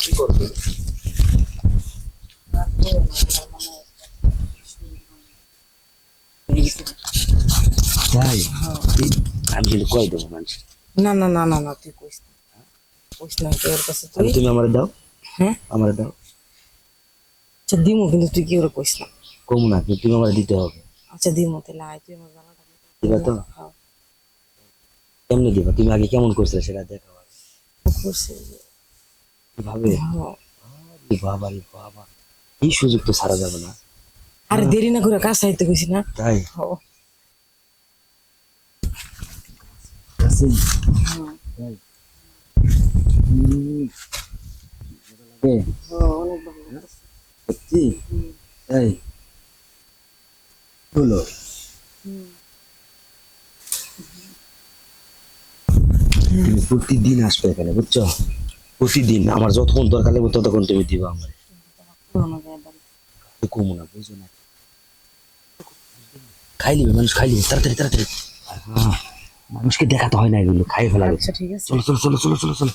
কি করবে? তাই আমি কিন্তু কই দেবো মানুষ। না না না না না, তুই কইস না, কইস না তোর কাছে তুই। তুমি আমার দাও, হ্যাঁ আমার দাও। আচ্ছা দিমু, কিন্তু তুই কি ওরা কইস না। কমু না, তুমি আমার দিতে হবে। আচ্ছা দিমু, তাহলে আয় তুই আমার জানাটা দিবা তো? হ্যাঁ কেমনে দিবা? তুমি আগে কেমন করছিলে সেটা দেখাও। করছে ভাবে হ্যাঁ। বাবা রে বাবা, এই সুযোগ তো ছাড়া যাবে না। আরে দেরি না করে কাজ চাইতে কইছি না। তাই হ্যাঁ তাই অনেক ভালো লাগছে। সত্যি তাই হলো। তুমি প্রতিদিন আসবে এখানে, বুঝছো? প্রতিদিন আমার যতক্ষণ দরকার লাগবে ততক্ষণ তুমি দিবা আমার। কমু না, বুঝো না? খাই নিবে মানুষ, খাই নিবে তাড়াতাড়ি তাড়াতাড়ি। মানুষকে দেখাতে হয় না, এগুলো খাই ফেলা। আচ্ছা ঠিক আছে। চলো চলো চলো চলো চলো চলো।